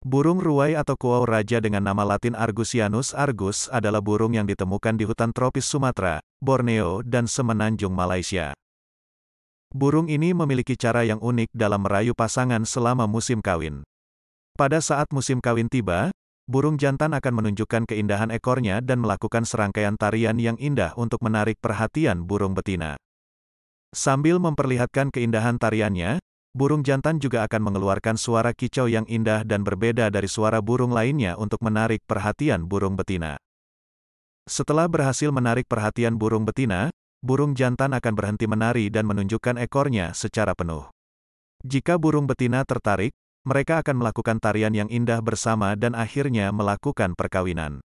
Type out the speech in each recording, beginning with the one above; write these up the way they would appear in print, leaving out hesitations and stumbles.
Burung ruai atau kuau raja dengan nama latin Argusianus argus adalah burung yang ditemukan di hutan tropis Sumatera, Borneo dan semenanjung Malaysia. Burung ini memiliki cara yang unik dalam merayu pasangan selama musim kawin. Pada saat musim kawin tiba, burung jantan akan menunjukkan keindahan ekornya dan melakukan serangkaian tarian yang indah untuk menarik perhatian burung betina. Sambil memperlihatkan keindahan tariannya, burung jantan juga akan mengeluarkan suara kicau yang indah dan berbeda dari suara burung lainnya untuk menarik perhatian burung betina. Setelah berhasil menarik perhatian burung betina, burung jantan akan berhenti menari dan menunjukkan ekornya secara penuh. Jika burung betina tertarik, mereka akan melakukan tarian yang indah bersama dan akhirnya melakukan perkawinan.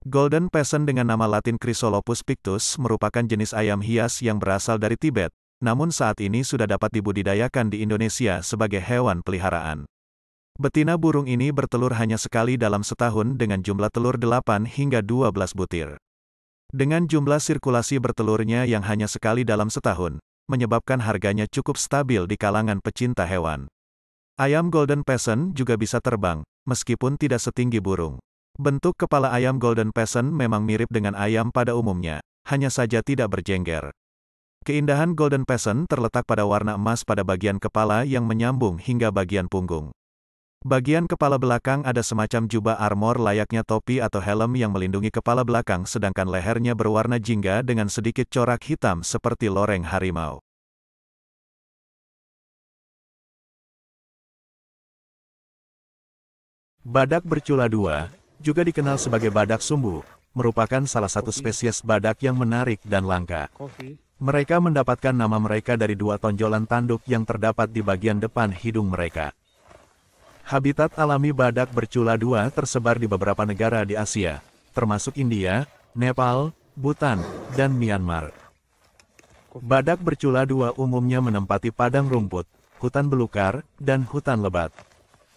Golden Pheasant dengan nama latin Chrysolopus pictus merupakan jenis ayam hias yang berasal dari Tibet, namun saat ini sudah dapat dibudidayakan di Indonesia sebagai hewan peliharaan. Betina burung ini bertelur hanya sekali dalam setahun dengan jumlah telur 8 hingga 12 butir. Dengan jumlah sirkulasi bertelurnya yang hanya sekali dalam setahun, menyebabkan harganya cukup stabil di kalangan pecinta hewan. Ayam Golden Pheasant juga bisa terbang, meskipun tidak setinggi burung. Bentuk kepala ayam Golden Pheasant memang mirip dengan ayam pada umumnya, hanya saja tidak berjengger. Keindahan Golden Pheasant terletak pada warna emas pada bagian kepala yang menyambung hingga bagian punggung. Bagian kepala belakang ada semacam jubah armor layaknya topi atau helm yang melindungi kepala belakang sedangkan lehernya berwarna jingga dengan sedikit corak hitam seperti loreng harimau. Badak bercula dua, juga dikenal sebagai badak sumbu, merupakan salah satu spesies badak yang menarik dan langka. Mereka mendapatkan nama mereka dari dua tonjolan tanduk yang terdapat di bagian depan hidung mereka. Habitat alami badak bercula dua tersebar di beberapa negara di Asia, termasuk India, Nepal, Bhutan, dan Myanmar. Badak bercula dua umumnya menempati padang rumput, hutan belukar, dan hutan lebat.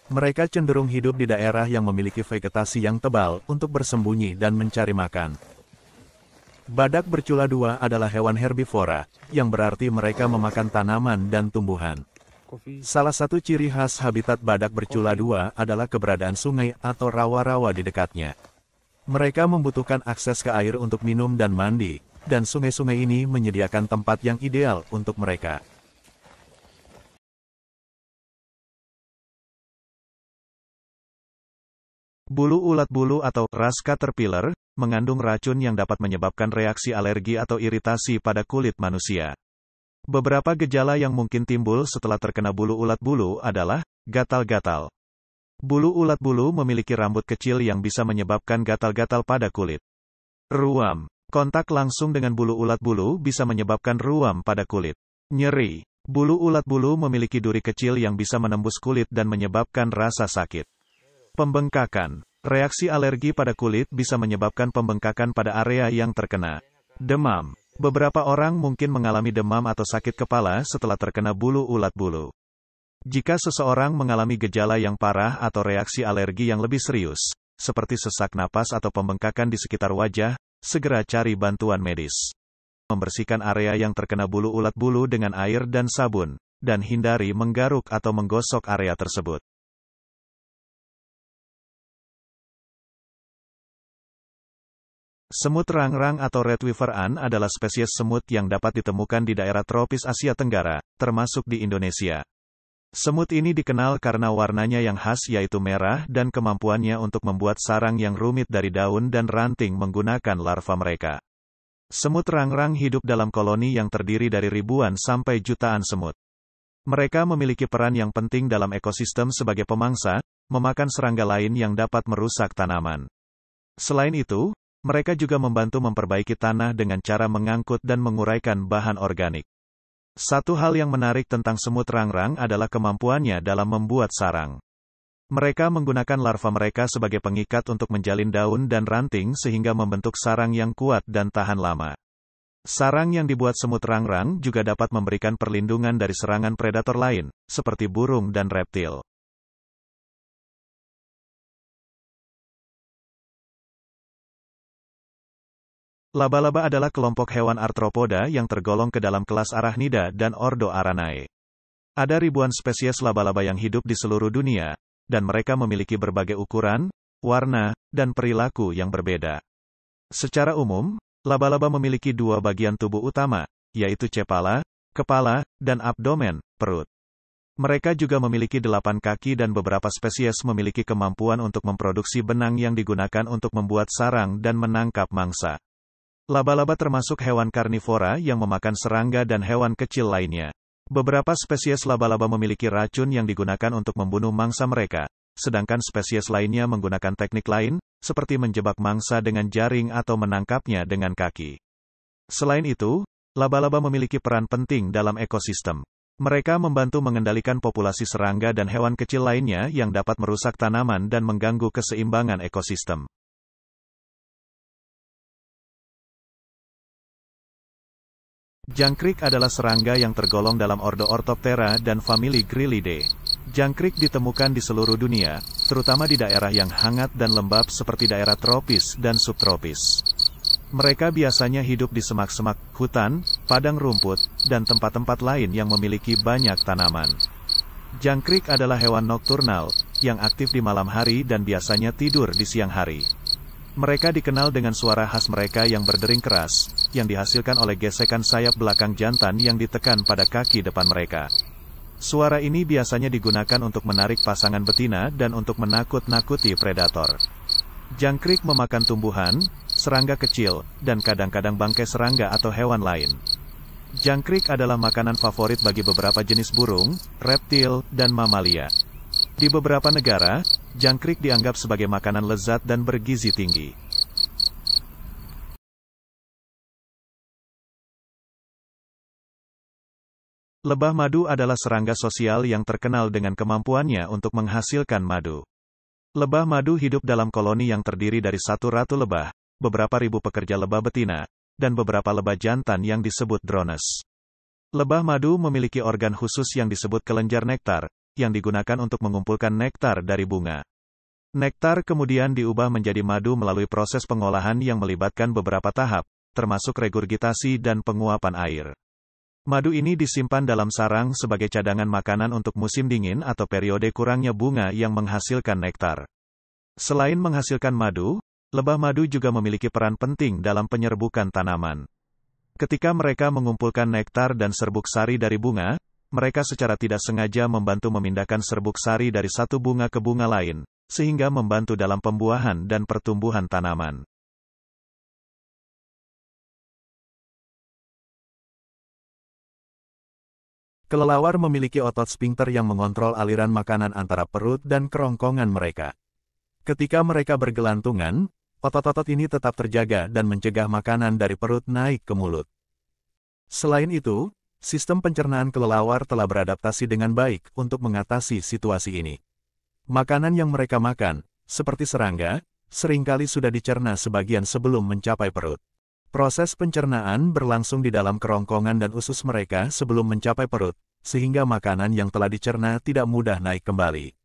Mereka cenderung hidup di daerah yang memiliki vegetasi yang tebal untuk bersembunyi dan mencari makan. Badak bercula dua adalah hewan herbivora, yang berarti mereka memakan tanaman dan tumbuhan. Salah satu ciri khas habitat badak bercula dua adalah keberadaan sungai atau rawa-rawa di dekatnya. Mereka membutuhkan akses ke air untuk minum dan mandi, dan sungai-sungai ini menyediakan tempat yang ideal untuk mereka. Bulu ulat bulu atau ras caterpillar mengandung racun yang dapat menyebabkan reaksi alergi atau iritasi pada kulit manusia. Beberapa gejala yang mungkin timbul setelah terkena bulu ulat bulu adalah gatal-gatal. Bulu ulat bulu memiliki rambut kecil yang bisa menyebabkan gatal-gatal pada kulit. Ruam. Kontak langsung dengan bulu ulat bulu bisa menyebabkan ruam pada kulit. Nyeri. Bulu ulat bulu memiliki duri kecil yang bisa menembus kulit dan menyebabkan rasa sakit. Pembengkakan. Reaksi alergi pada kulit bisa menyebabkan pembengkakan pada area yang terkena. Demam. Beberapa orang mungkin mengalami demam atau sakit kepala setelah terkena bulu ulat bulu. Jika seseorang mengalami gejala yang parah atau reaksi alergi yang lebih serius, seperti sesak napas atau pembengkakan di sekitar wajah, segera cari bantuan medis. Membersihkan area yang terkena bulu ulat bulu dengan air dan sabun, dan hindari menggaruk atau menggosok area tersebut. Semut rangrang atau red weaver ant adalah spesies semut yang dapat ditemukan di daerah tropis Asia Tenggara, termasuk di Indonesia. Semut ini dikenal karena warnanya yang khas yaitu merah dan kemampuannya untuk membuat sarang yang rumit dari daun dan ranting menggunakan larva mereka. Semut rangrang hidup dalam koloni yang terdiri dari ribuan sampai jutaan semut. Mereka memiliki peran yang penting dalam ekosistem sebagai pemangsa, memakan serangga lain yang dapat merusak tanaman. Selain itu, mereka juga membantu memperbaiki tanah dengan cara mengangkut dan menguraikan bahan organik. Satu hal yang menarik tentang semut rangrang adalah kemampuannya dalam membuat sarang. Mereka menggunakan larva mereka sebagai pengikat untuk menjalin daun dan ranting sehingga membentuk sarang yang kuat dan tahan lama. Sarang yang dibuat semut rangrang juga dapat memberikan perlindungan dari serangan predator lain, seperti burung dan reptil. Laba-laba adalah kelompok hewan arthropoda yang tergolong ke dalam kelas Arachnida dan ordo Aranae. Ada ribuan spesies laba-laba yang hidup di seluruh dunia, dan mereka memiliki berbagai ukuran, warna, dan perilaku yang berbeda. Secara umum, laba-laba memiliki dua bagian tubuh utama, yaitu cephala, kepala, dan abdomen, perut. Mereka juga memiliki 8 kaki dan beberapa spesies memiliki kemampuan untuk memproduksi benang yang digunakan untuk membuat sarang dan menangkap mangsa. Laba-laba termasuk hewan karnivora yang memakan serangga dan hewan kecil lainnya. Beberapa spesies laba-laba memiliki racun yang digunakan untuk membunuh mangsa mereka, sedangkan spesies lainnya menggunakan teknik lain, seperti menjebak mangsa dengan jaring atau menangkapnya dengan kaki. Selain itu, laba-laba memiliki peran penting dalam ekosistem. Mereka membantu mengendalikan populasi serangga dan hewan kecil lainnya yang dapat merusak tanaman dan mengganggu keseimbangan ekosistem. Jangkrik adalah serangga yang tergolong dalam ordo Orthoptera dan famili Grylidae. Jangkrik ditemukan di seluruh dunia, terutama di daerah yang hangat dan lembab seperti daerah tropis dan subtropis. Mereka biasanya hidup di semak-semak, hutan, padang rumput, dan tempat-tempat lain yang memiliki banyak tanaman. Jangkrik adalah hewan nokturnal, yang aktif di malam hari dan biasanya tidur di siang hari. Mereka dikenal dengan suara khas mereka yang berdering keras, yang dihasilkan oleh gesekan sayap belakang jantan yang ditekan pada kaki depan mereka. Suara ini biasanya digunakan untuk menarik pasangan betina dan untuk menakut-nakuti predator. Jangkrik memakan tumbuhan, serangga kecil, dan kadang-kadang bangkai serangga atau hewan lain. Jangkrik adalah makanan favorit bagi beberapa jenis burung, reptil, dan mamalia. Di beberapa negara, jangkrik dianggap sebagai makanan lezat dan bergizi tinggi. Lebah madu adalah serangga sosial yang terkenal dengan kemampuannya untuk menghasilkan madu. Lebah madu hidup dalam koloni yang terdiri dari satu ratu lebah, beberapa ribu pekerja lebah betina, dan beberapa lebah jantan yang disebut drones. Lebah madu memiliki organ khusus yang disebut kelenjar nektar, yang digunakan untuk mengumpulkan nektar dari bunga. Nektar kemudian diubah menjadi madu melalui proses pengolahan yang melibatkan beberapa tahap, termasuk regurgitasi dan penguapan air. Madu ini disimpan dalam sarang sebagai cadangan makanan untuk musim dingin atau periode kurangnya bunga yang menghasilkan nektar. Selain menghasilkan madu, lebah madu juga memiliki peran penting dalam penyerbukan tanaman. Ketika mereka mengumpulkan nektar dan serbuk sari dari bunga, mereka secara tidak sengaja membantu memindahkan serbuk sari dari satu bunga ke bunga lain, sehingga membantu dalam pembuahan dan pertumbuhan tanaman. Kelelawar memiliki otot sphinkter yang mengontrol aliran makanan antara perut dan kerongkongan mereka. Ketika mereka bergelantungan, otot-otot ini tetap terjaga dan mencegah makanan dari perut naik ke mulut. Selain itu, sistem pencernaan kelelawar telah beradaptasi dengan baik untuk mengatasi situasi ini. Makanan yang mereka makan, seperti serangga, seringkali sudah dicerna sebagian sebelum mencapai perut. Proses pencernaan berlangsung di dalam kerongkongan dan usus mereka sebelum mencapai perut, sehingga makanan yang telah dicerna tidak mudah naik kembali.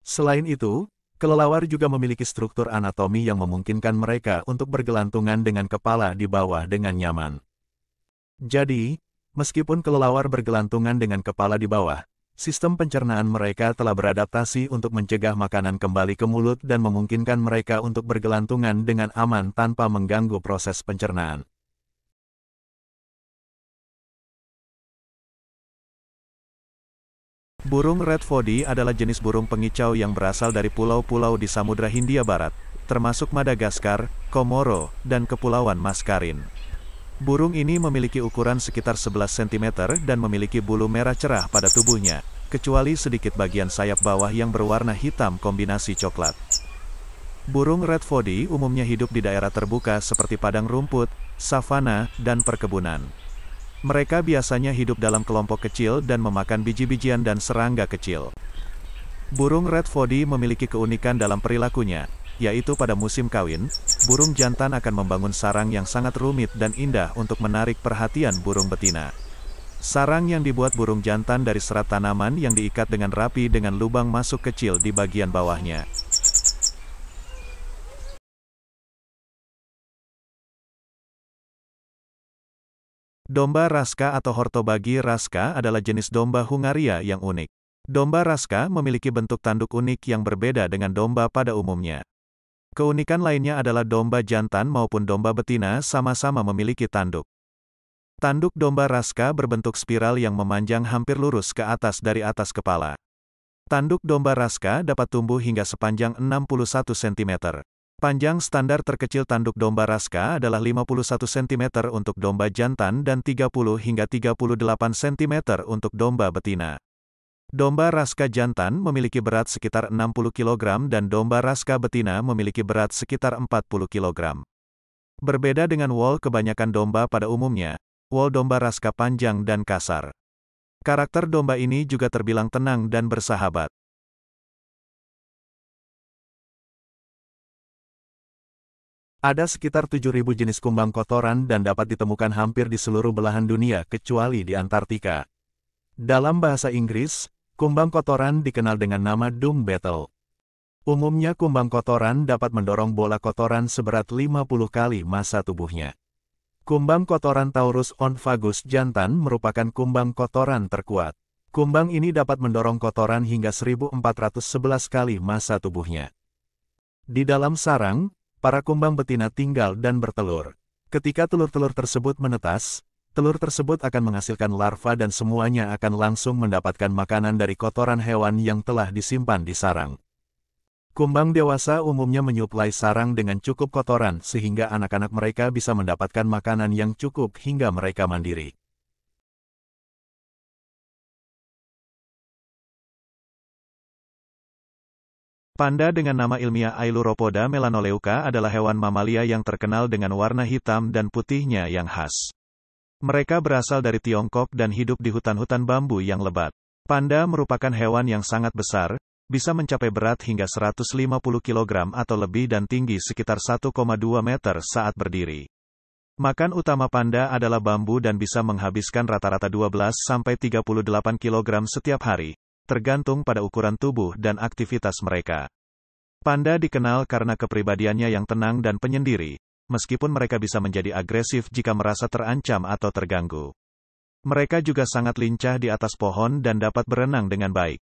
Selain itu, kelelawar juga memiliki struktur anatomi yang memungkinkan mereka untuk bergelantungan dengan kepala di bawah dengan nyaman. Jadi, meskipun kelelawar bergelantungan dengan kepala di bawah, sistem pencernaan mereka telah beradaptasi untuk mencegah makanan kembali ke mulut dan memungkinkan mereka untuk bergelantungan dengan aman tanpa mengganggu proses pencernaan. Burung red body adalah jenis burung pengicau yang berasal dari pulau-pulau di Samudra Hindia Barat, termasuk Madagaskar, Komoro, dan Kepulauan Maskarin. Burung ini memiliki ukuran sekitar 11 cm dan memiliki bulu merah cerah pada tubuhnya, kecuali sedikit bagian sayap bawah yang berwarna hitam kombinasi coklat. Burung red body umumnya hidup di daerah terbuka seperti padang rumput, savana, dan perkebunan. Mereka biasanya hidup dalam kelompok kecil dan memakan biji-bijian dan serangga kecil. Burung red body memiliki keunikan dalam perilakunya, yaitu pada musim kawin, burung jantan akan membangun sarang yang sangat rumit dan indah untuk menarik perhatian burung betina. Sarang yang dibuat burung jantan dari serat tanaman yang diikat dengan rapi dengan lubang masuk kecil di bagian bawahnya. Domba Raska atau Hortobagi Raska adalah jenis domba Hungaria yang unik. Domba Raska memiliki bentuk tanduk unik yang berbeda dengan domba pada umumnya. Keunikan lainnya adalah domba jantan maupun domba betina sama-sama memiliki tanduk. Tanduk domba Raska berbentuk spiral yang memanjang hampir lurus ke atas dari atas kepala. Tanduk domba Raska dapat tumbuh hingga sepanjang 61 cm. Panjang standar terkecil tanduk domba Raska adalah 51 cm untuk domba jantan dan 30 hingga 38 cm untuk domba betina. Domba Raska jantan memiliki berat sekitar 60 kg dan domba Raska betina memiliki berat sekitar 40 kg. Berbeda dengan wool kebanyakan domba pada umumnya, wool domba Raska panjang dan kasar. Karakter domba ini juga terbilang tenang dan bersahabat. Ada sekitar 7.000 jenis kumbang kotoran dan dapat ditemukan hampir di seluruh belahan dunia kecuali di Antartika. Dalam bahasa Inggris, kumbang kotoran dikenal dengan nama dung beetle. Umumnya kumbang kotoran dapat mendorong bola kotoran seberat 50 kali massa tubuhnya. Kumbang kotoran Taurus onfagus jantan merupakan kumbang kotoran terkuat. Kumbang ini dapat mendorong kotoran hingga 1411 kali massa tubuhnya. Di dalam sarang, para kumbang betina tinggal dan bertelur. Ketika telur-telur tersebut menetas, telur tersebut akan menghasilkan larva dan semuanya akan langsung mendapatkan makanan dari kotoran hewan yang telah disimpan di sarang. Kumbang dewasa umumnya menyuplai sarang dengan cukup kotoran sehingga anak-anak mereka bisa mendapatkan makanan yang cukup hingga mereka mandiri. Panda dengan nama ilmiah Ailuropoda melanoleuca adalah hewan mamalia yang terkenal dengan warna hitam dan putihnya yang khas. Mereka berasal dari Tiongkok dan hidup di hutan-hutan bambu yang lebat. Panda merupakan hewan yang sangat besar, bisa mencapai berat hingga 150 kg atau lebih dan tinggi sekitar 1,2 meter saat berdiri. Makan utama panda adalah bambu dan bisa menghabiskan rata-rata 12-38 kg setiap hari, tergantung pada ukuran tubuh dan aktivitas mereka. Panda dikenal karena kepribadiannya yang tenang dan penyendiri, meskipun mereka bisa menjadi agresif jika merasa terancam atau terganggu. Mereka juga sangat lincah di atas pohon dan dapat berenang dengan baik.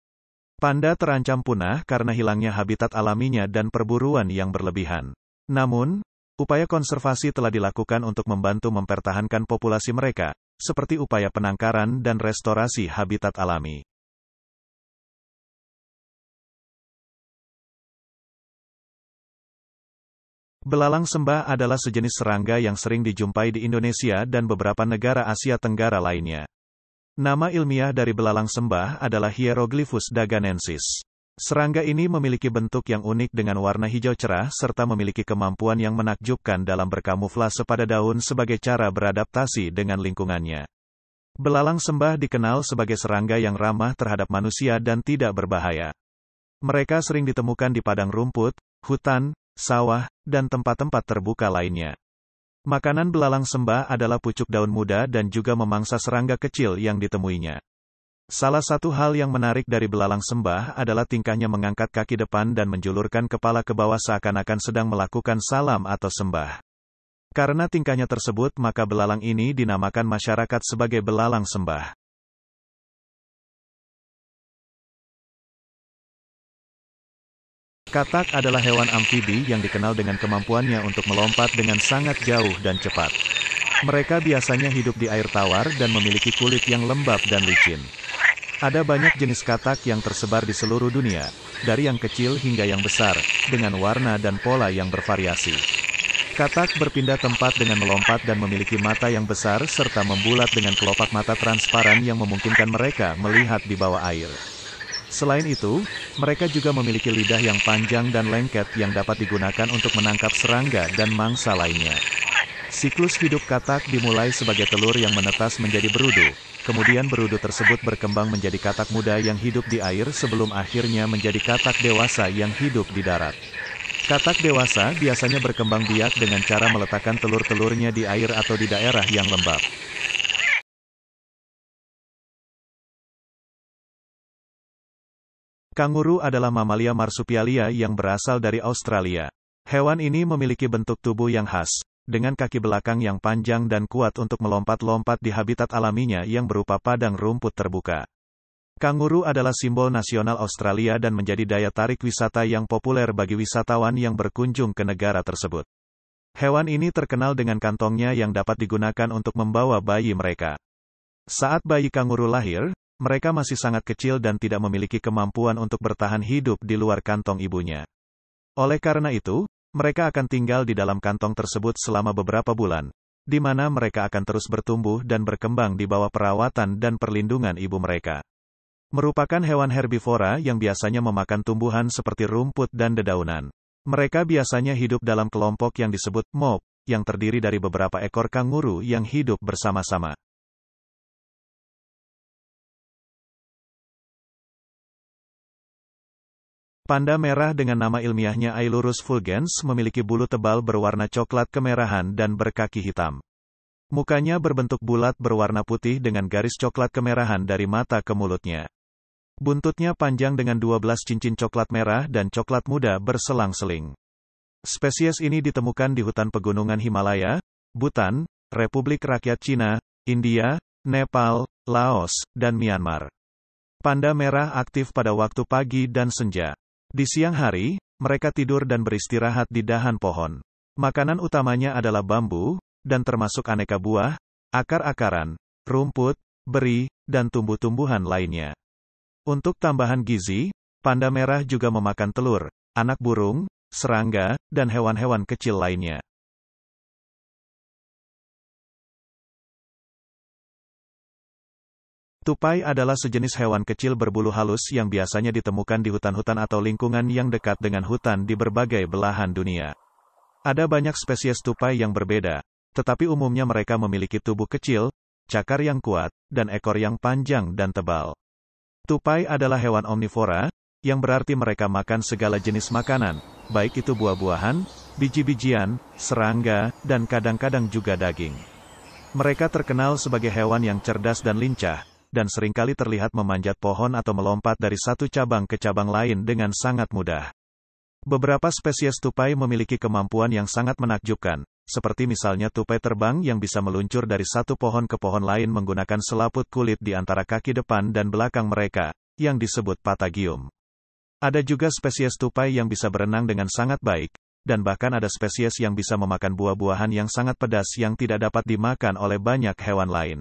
Panda terancam punah karena hilangnya habitat alaminya dan perburuan yang berlebihan. Namun, upaya konservasi telah dilakukan untuk membantu mempertahankan populasi mereka, seperti upaya penangkaran dan restorasi habitat alami. Belalang sembah adalah sejenis serangga yang sering dijumpai di Indonesia dan beberapa negara Asia Tenggara lainnya. Nama ilmiah dari belalang sembah adalah Hieroglyphus daganensis. Serangga ini memiliki bentuk yang unik dengan warna hijau cerah serta memiliki kemampuan yang menakjubkan dalam berkamuflase pada daun sebagai cara beradaptasi dengan lingkungannya. Belalang sembah dikenal sebagai serangga yang ramah terhadap manusia dan tidak berbahaya. Mereka sering ditemukan di padang rumput, hutan, sawah, dan tempat-tempat terbuka lainnya. Makanan belalang sembah adalah pucuk daun muda dan juga memangsa serangga kecil yang ditemuinya. Salah satu hal yang menarik dari belalang sembah adalah tingkahnya mengangkat kaki depan dan menjulurkan kepala ke bawah seakan-akan sedang melakukan salam atau sembah. Karena tingkahnya tersebut maka belalang ini dinamakan masyarakat sebagai belalang sembah. Katak adalah hewan amfibi yang dikenal dengan kemampuannya untuk melompat dengan sangat jauh dan cepat. Mereka biasanya hidup di air tawar dan memiliki kulit yang lembab dan licin. Ada banyak jenis katak yang tersebar di seluruh dunia, dari yang kecil hingga yang besar, dengan warna dan pola yang bervariasi. Katak berpindah tempat dengan melompat dan memiliki mata yang besar serta membulat dengan kelopak mata transparan yang memungkinkan mereka melihat di bawah air. Selain itu, mereka juga memiliki lidah yang panjang dan lengket yang dapat digunakan untuk menangkap serangga dan mangsa lainnya. Siklus hidup katak dimulai sebagai telur yang menetas menjadi berudu, kemudian berudu tersebut berkembang menjadi katak muda yang hidup di air sebelum akhirnya menjadi katak dewasa yang hidup di darat. Katak dewasa biasanya berkembang biak dengan cara meletakkan telur-telurnya di air atau di daerah yang lembab. Kanguru adalah mamalia marsupialia yang berasal dari Australia. Hewan ini memiliki bentuk tubuh yang khas, dengan kaki belakang yang panjang dan kuat untuk melompat-lompat di habitat alaminya yang berupa padang rumput terbuka. Kanguru adalah simbol nasional Australia dan menjadi daya tarik wisata yang populer bagi wisatawan yang berkunjung ke negara tersebut. Hewan ini terkenal dengan kantongnya yang dapat digunakan untuk membawa bayi mereka. Saat bayi kanguru lahir, mereka masih sangat kecil dan tidak memiliki kemampuan untuk bertahan hidup di luar kantong ibunya. Oleh karena itu, mereka akan tinggal di dalam kantong tersebut selama beberapa bulan, di mana mereka akan terus bertumbuh dan berkembang di bawah perawatan dan perlindungan ibu mereka. Merupakan hewan herbivora yang biasanya memakan tumbuhan seperti rumput dan dedaunan. Mereka biasanya hidup dalam kelompok yang disebut mob, yang terdiri dari beberapa ekor kanguru yang hidup bersama-sama. Panda merah dengan nama ilmiahnya Ailurus fulgens memiliki bulu tebal berwarna coklat kemerahan dan berkaki hitam. Mukanya berbentuk bulat berwarna putih dengan garis coklat kemerahan dari mata ke mulutnya. Buntutnya panjang dengan 12 cincin coklat merah dan coklat muda berselang-seling. Spesies ini ditemukan di hutan pegunungan Himalaya, Bhutan, Republik Rakyat Cina, India, Nepal, Laos, dan Myanmar. Panda merah aktif pada waktu pagi dan senja. Di siang hari, mereka tidur dan beristirahat di dahan pohon. Makanan utamanya adalah bambu, dan termasuk aneka buah, akar-akaran, rumput, beri, dan tumbuh-tumbuhan lainnya. Untuk tambahan gizi, panda merah juga memakan telur, anak burung, serangga, dan hewan-hewan kecil lainnya. Tupai adalah sejenis hewan kecil berbulu halus yang biasanya ditemukan di hutan-hutan atau lingkungan yang dekat dengan hutan di berbagai belahan dunia. Ada banyak spesies tupai yang berbeda, tetapi umumnya mereka memiliki tubuh kecil, cakar yang kuat, dan ekor yang panjang dan tebal. Tupai adalah hewan omnivora, yang berarti mereka makan segala jenis makanan, baik itu buah-buahan, biji-bijian, serangga, dan kadang-kadang juga daging. Mereka terkenal sebagai hewan yang cerdas dan lincah, dan seringkali terlihat memanjat pohon atau melompat dari satu cabang ke cabang lain dengan sangat mudah. Beberapa spesies tupai memiliki kemampuan yang sangat menakjubkan, seperti misalnya tupai terbang yang bisa meluncur dari satu pohon ke pohon lain menggunakan selaput kulit di antara kaki depan dan belakang mereka, yang disebut patagium. Ada juga spesies tupai yang bisa berenang dengan sangat baik, dan bahkan ada spesies yang bisa memakan buah-buahan yang sangat pedas yang tidak dapat dimakan oleh banyak hewan lain.